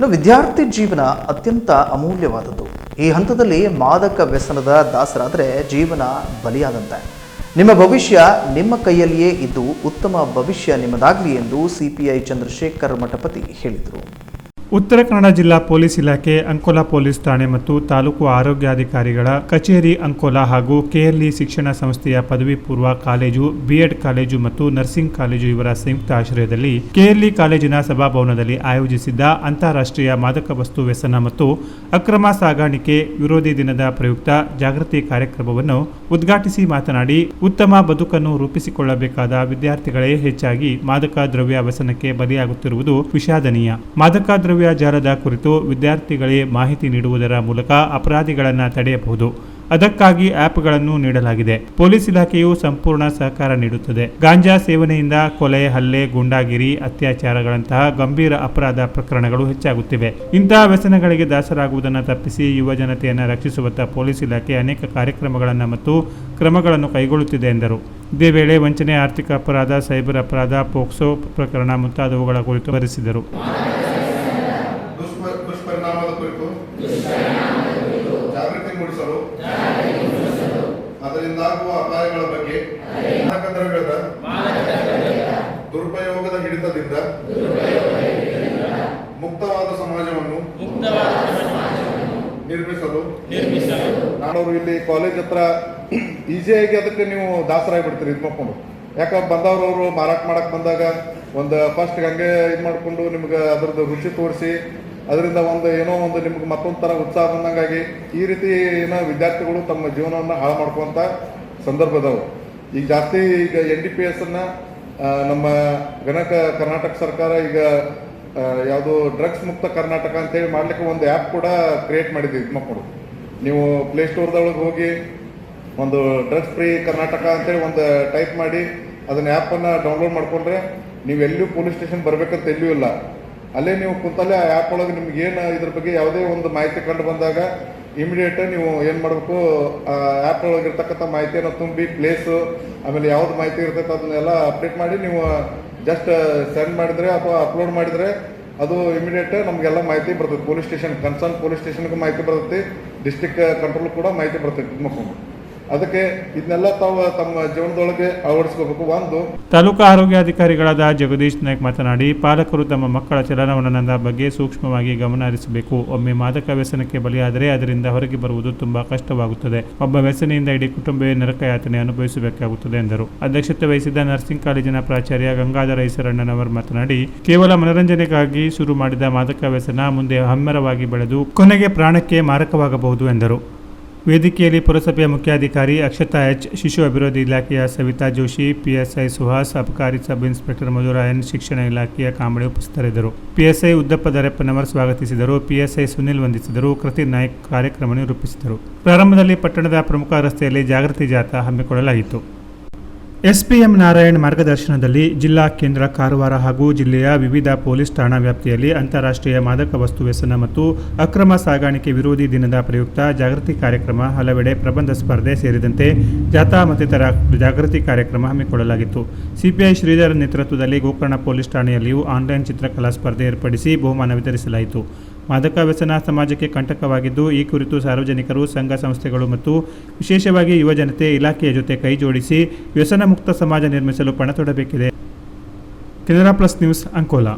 ಇನ್ನು ವಿದ್ಯಾರ್ಥಿ ಜೀವನ ಅತ್ಯಂತ ಅಮೂಲ್ಯವಾದದ್ದು. ಈ ಹಂತದಲ್ಲಿ ಮಾದಕ ವ್ಯಸನದ ದಾಸರಾದರೆ ಜೀವನ ಬಲಿಯಾದಂತೆ. ನಿಮ್ಮ ಭವಿಷ್ಯ ನಿಮ್ಮ ಕೈಯಲ್ಲಿಯೇ ಇದ್ದು ಉತ್ತಮ ಭವಿಷ್ಯ ನಿಮ್ಮದಾಗಲಿ ಎಂದು ಸಿಪಿಐ ಚಂದ್ರಶೇಖರ್ ಮಠಪತಿ ಹೇಳಿದರು. ಉತ್ತರ ಕನ್ನಡ ಜಿಲ್ಲಾ ಪೊಲೀಸ್ ಇಲಾಖೆ, ಅಂಕೋಲಾ ಪೊಲೀಸ್ ಠಾಣೆ ಮತ್ತು ತಾಲೂಕು ಆರೋಗ್ಯಾಧಿಕಾರಿಗಳ ಕಚೇರಿ ಅಂಕೋಲಾ ಹಾಗೂ ಕೆಎಲ್ಇ ಶಿಕ್ಷಣ ಸಂಸ್ಥೆಯ ಪದವಿ ಪೂರ್ವ ಕಾಲೇಜು, ಬಿಎಡ್ ಕಾಲೇಜು ಮತ್ತು ನರ್ಸಿಂಗ್ ಕಾಲೇಜು ಇವರ ಸಂಯುಕ್ತ ಆಶ್ರಯದಲ್ಲಿ ಕೆಎಲ್ಇ ಕಾಲೇಜಿನ ಸಭಾಭವನದಲ್ಲಿ ಆಯೋಜಿಸಿದ್ದ ಅಂತಾರಾಷ್ಟ್ರೀಯ ಮಾದಕ ವಸ್ತು ವ್ಯಸನ ಮತ್ತು ಅಕ್ರಮ ಸಾಗಾಣಿಕೆ ವಿರೋಧಿ ದಿನದ ಪ್ರಯುಕ್ತ ಜಾಗೃತಿ ಕಾರ್ಯಕ್ರಮವನ್ನು ಉದ್ಘಾಟಿಸಿ ಮಾತನಾಡಿ, ಉತ್ತಮ ಬದುಕನ್ನು ರೂಪಿಸಿಕೊಳ್ಳಬೇಕಾದ ವಿದ್ಯಾರ್ಥಿಗಳೇ ಹೆಚ್ಚಾಗಿ ಮಾದಕ ದ್ರವ್ಯ ವ್ಯಸನಕ್ಕೆ ಬಲಿಯಾಗುತ್ತಿರುವುದು ವಿಷಾದನೀಯ. ಮಾದಕ ದ್ರವ್ಯ ಜಾಲದ ಕುರಿತು ವಿದ್ಯಾರ್ಥಿಗಳೇ ಮಾಹಿತಿ ನೀಡುವುದರ ಮೂಲಕ ಅಪರಾಧಿಗಳನ್ನು ತಡೆಯಬಹುದು. ಅದಕ್ಕಾಗಿ ಆ್ಯಪ್ಗಳನ್ನು ನೀಡಲಾಗಿದೆ. ಪೊಲೀಸ್ ಇಲಾಖೆಯು ಸಂಪೂರ್ಣ ಸಹಕಾರ ನೀಡುತ್ತದೆ. ಗಾಂಜಾ ಸೇವನೆಯಿಂದ ಕೊಲೆ, ಹಲ್ಲೆ, ಗೂಂಡಾಗಿರಿ, ಅತ್ಯಾಚಾರಗಳಂತಹ ಗಂಭೀರ ಅಪರಾಧ ಪ್ರಕರಣಗಳು ಹೆಚ್ಚಾಗುತ್ತಿವೆ. ಇಂತಹ ವ್ಯಸನಗಳಿಗೆ ದಾಸರಾಗುವುದನ್ನು ತಪ್ಪಿಸಿ ಯುವ ಜನತೆಯನ್ನು ರಕ್ಷಿಸುವತ್ತ ಪೊಲೀಸ್ ಇಲಾಖೆ ಅನೇಕ ಕಾರ್ಯಕ್ರಮಗಳನ್ನು ಮತ್ತು ಕ್ರಮಗಳನ್ನು ಕೈಗೊಳ್ಳುತ್ತಿದೆ ಎಂದರು. ಇದೇ ವೇಳೆ ವಂಚನೆ, ಆರ್ಥಿಕ ಅಪರಾಧ, ಸೈಬರ್ ಅಪರಾಧ, ಪೋಕ್ಸೋ ಪ್ರಕರಣ ಮುಂತಾದವುಗಳ ಕುರಿತು ವಿವರಿಸಿದರು. ದುಷ್ಪರಿಣಾಮದ ಕುರಿತು ಜಾಗೃತಿ ಮೂಡಿಸಲು, ಅದರಿಂದಾಗುವ ಅಪಾಯಗಳ ಬಗ್ಗೆ, ಮಾದಕ ದ್ರವ್ಯದ ದುರುಪಯೋಗದ ಹಿಡಿತದಿಂದ ಮುಕ್ತವಾದ ಸಮಾಜವನ್ನು ನಿರ್ಮಿಸಲು ನಾನು ಇಲ್ಲಿ ಕಾಲೇಜ್ ಹತ್ರ ಈಸಿಯಾಗಿ ಅದಕ್ಕೆ ನೀವು ದಾಸರಾಗಿಬಿಡ್ತೀರಿ. ಇದು ಮಾಡ್ಕೊಂಡು ಯಾಕೆ ಬಂದವರು ಮಾರಾಟ ಮಾಡಕ್ಕೆ ಬಂದಾಗ ಒಂದು ಫಸ್ಟ್ ಹಂಗೆ ಇದು ಮಾಡಿಕೊಂಡು ನಿಮ್ಗೆ ಅದ್ರದ್ದು ರುಚಿ ತೋರಿಸಿ ಅದರಿಂದ ಏನೋ ಒಂದು ನಿಮ್ಗೆ ಮತ್ತೊಂದು ಥರ ಉತ್ಸಾಹ ಬಂದಂಗಾಗಿ ಈ ರೀತಿ ಏನೋ ವಿದ್ಯಾರ್ಥಿಗಳು ತಮ್ಮ ಜೀವನವನ್ನು ಹಾಳು ಮಾಡ್ಕೊಂತ ಸಂದರ್ಭ ಅದಾವೆ. ಈಗ ಜಾಸ್ತಿ NDPS ನಮ್ಮ ಕರ್ನಾಟಕ ಸರ್ಕಾರ ಈಗ ಯಾವುದು ಡ್ರಗ್ಸ್ ಮುಕ್ತ ಕರ್ನಾಟಕ ಅಂತೇಳಿ ಮಾಡ್ಲಿಕ್ಕೆ ಒಂದು ಆ್ಯಪ್ ಕೂಡ ಕ್ರಿಯೇಟ್ ಮಾಡಿದ್ದೀವಿ. ಇದು ಮಕ್ಕಳು ನೀವು ಪ್ಲೇಸ್ಟೋರ್ದೊಳಗೆ ಹೋಗಿ ಒಂದು ಡ್ರಗ್ಸ್ ಫ್ರೀ ಕರ್ನಾಟಕ ಅಂತೇಳಿ ಒಂದು ಟೈಪ್ ಮಾಡಿ ಅದನ್ನ ಆ್ಯಪನ್ನು ಡೌನ್ಲೋಡ್ ಮಾಡಿಕೊಂಡ್ರೆ ನೀವು ಎಲ್ಲೂ ಪೊಲೀಸ್ ಸ್ಟೇಷನ್ ಬರಬೇಕಂತ ಎಲ್ಲೂ ಇಲ್ಲ. ಅಲ್ಲೇ ನೀವು ಕುಂತಲ್ಲೇ ಆ ಆ್ಯಪ್ ಒಳಗೆ ನಿಮ್ಗೆ ಏನು ಇದ್ರ ಬಗ್ಗೆ ಯಾವುದೇ ಒಂದು ಮಾಹಿತಿ ಕಂಡು ಬಂದಾಗ ಇಮಿಡಿಯೇಟ್ ನೀವು ಏನು ಮಾಡಬೇಕು, ಆ ಆ್ಯಪ್ ಒಳಗಿರ್ತಕ್ಕಂಥ ಮಾಹಿತಿಯನ್ನು ತುಂಬಿ ಪ್ಲೇಸು ಆಮೇಲೆ ಯಾವ್ದು ಮಾಹಿತಿ ಇರ್ತೈತೆ ಅದನ್ನೆಲ್ಲ ಅಪ್ಡೇಟ್ ಮಾಡಿ ನೀವು ಜಸ್ಟ್ ಸೆಂಡ್ ಮಾಡಿದರೆ ಅಥವಾ ಅಪ್ಲೋಡ್ ಮಾಡಿದರೆ ಅದು ಇಮಿಡಿಯೇಟ್ ನಮಗೆಲ್ಲ ಮಾಹಿತಿ ಬರ್ತದೆ. ಪೊಲೀಸ್ ಸ್ಟೇಷನ್ ಕನ್ಸರ್ನ್ ಪೊಲೀಸ್ ಸ್ಟೇಷನ್ಗೂ ಮಾಹಿತಿ ಬರ್ತೈತಿ, ಡಿಸ್ಟ್ರಿಕ್ಟ್ ಕಂಟ್ರೋಲ್ ಕೂಡ ಮಾಹಿತಿ ಬರ್ತೈತಿ ಮಕ್ಕಳು. ಅದಕ್ಕೆ ಇದನ್ನೆಲ್ಲ ತಾವು ತಮ್ಮ ಜೀವನದೊಳಗೆ ಅಳವಡಿಸ್ಕೋಬೇಕು. ಒಂದು ತಾಲೂಕು ಆರೋಗ್ಯಾಧಿಕಾರಿಗಳಾದ ಜಗದೀಶ್ ನಾಯ್ಕ್ ಮಾತನಾಡಿ, ಪಾಲಕರು ತಮ್ಮ ಮಕ್ಕಳ ಚಲನವಲನದ ಬಗ್ಗೆ ಸೂಕ್ಷ್ಮವಾಗಿ ಗಮನ ಹರಿಸಬೇಕು. ಒಮ್ಮೆ ಮಾದಕ ವ್ಯಸನಕ್ಕೆ ಬಲಿಯಾದರೆ ಅದರಿಂದ ಹೊರಗೆ ಬರುವುದು ತುಂಬಾ ಕಷ್ಟವಾಗುತ್ತದೆ. ಒಬ್ಬ ವ್ಯಸನೆಯಿಂದ ಇಡೀ ಕುಟುಂಬವೇ ನರಕಯಾತನೆ ಅನುಭವಿಸಬೇಕಾಗುತ್ತದೆ ಎಂದರು. ಅಧ್ಯಕ್ಷತೆ ವಹಿಸಿದ್ದ ನರ್ಸಿಂಗ್ ಕಾಲೇಜಿನ ಪ್ರಾಚಾರ್ಯ ಗಂಗಾಧರ ಈಸರಣ್ಣನವರು ಮಾತನಾಡಿ, ಕೇವಲ ಮನರಂಜನೆಗಾಗಿ ಶುರು ಮಾಡಿದ ಮಾದಕ ವ್ಯಸನ ಮುಂದೆ ಹಮ್ಮೆರವಾಗಿ ಬೆಳೆದು ಕೊನೆಗೆ ಪ್ರಾಣಕ್ಕೆ ಮಾರಕವಾಗಬಹುದು ಎಂದರು. ವೇದಿಕೆಯಲ್ಲಿ ಪುರಸಭೆಯ ಮುಖ್ಯಾಧಿಕಾರಿ ಅಕ್ಷತಾ ಎಚ್, ಶಿಶು ಅಭಿವೃದ್ಧಿ ಇಲಾಖೆಯ ಸವಿತಾ ಜೋಶಿ, PSI ಸುಹಾಸ್, ಅಬಕಾರಿ ಸಬ್ ಇನ್ಸ್ಪೆಕ್ಟರ್ ಮಧುರಾಯನ್, ಶಿಕ್ಷಣ ಇಲಾಖೆಯ ಕಾಂಬಳೆ ಉಪಸ್ಥಿತರಿದ್ದರು. PSI ಉದ್ದಪ್ಪ ದರೆಪ್ಪನವರ್ ಸ್ವಾಗತಿಸಿದರು. PSI ಸುನಿಲ್ ವಂದಿಸಿದರು. ಕೃತಿ ನಾಯ್ಕ್ ಕಾರ್ಯಕ್ರಮ ನಿರೂಪಿಸಿದರು. ಪ್ರಾರಂಭದಲ್ಲಿ ಪಟ್ಟಣದ ಪ್ರಮುಖ ರಸ್ತೆಯಲ್ಲಿ ಜಾಗೃತಿ ಜಾಥಾ ಹಮ್ಮಿಕೊಳ್ಳಲಾಗಿತ್ತು. SPM ನಾರಾಯಣ್ ಮಾರ್ಗದರ್ಶನದಲ್ಲಿ ಜಿಲ್ಲಾ ಕೇಂದ್ರ ಕಾರವಾರ ಹಾಗೂ ಜಿಲ್ಲೆಯ ವಿವಿಧ ಪೊಲೀಸ್ ಠಾಣಾ ವ್ಯಾಪ್ತಿಯಲ್ಲಿ ಅಂತಾರಾಷ್ಟ್ರೀಯ ಮಾದಕ ವಸ್ತು ವ್ಯಸನ ಮತ್ತು ಅಕ್ರಮ ಸಾಗಾಣಿಕೆ ವಿರೋಧಿ ದಿನದ ಪ್ರಯುಕ್ತ ಜಾಗೃತಿ ಕಾರ್ಯಕ್ರಮ, ಹಲವೆಡೆ ಪ್ರಬಂಧ ಸ್ಪರ್ಧೆ ಸೇರಿದಂತೆ ಜಾಥಾ ಮತ್ತಿತರ ಜಾಗೃತಿ ಕಾರ್ಯಕ್ರಮ ಹಮ್ಮಿಕೊಳ್ಳಲಾಗಿತ್ತು. ಸಿಪಿಐ ಶ್ರೀಧರ್ ನೇತೃತ್ವದಲ್ಲಿ ಗೋಕರ್ಣ ಪೊಲೀಸ್ ಠಾಣೆಯಲ್ಲಿಯೂ ಆನ್ಲೈನ್ ಚಿತ್ರಕಲಾ ಸ್ಪರ್ಧೆ ಏರ್ಪಡಿಸಿ ಬಹುಮಾನ ವಿತರಿಸಲಾಯಿತು. ಮಾದಕ ವ್ಯಸನ ಸಮಾಜಕ್ಕೆ ಕಂಟಕವಾಗಿದ್ದು, ಈ ಕುರಿತು ಸಾರ್ವಜನಿಕರು, ಸಂಘ ಸಂಸ್ಥೆಗಳು ಮತ್ತು ವಿಶೇಷವಾಗಿ ಯುವ ಜನತೆ ಇಲಾಖೆಯ ಜೊತೆ ಕೈ ಜೋಡಿಸಿ ವ್ಯಸನ ಮುಕ್ತ ಸಮಾಜ ನಿರ್ಮಿಸಲು ಪಣ ತೊಡಬೇಕಿದೆ. Canara plus news, Ankola.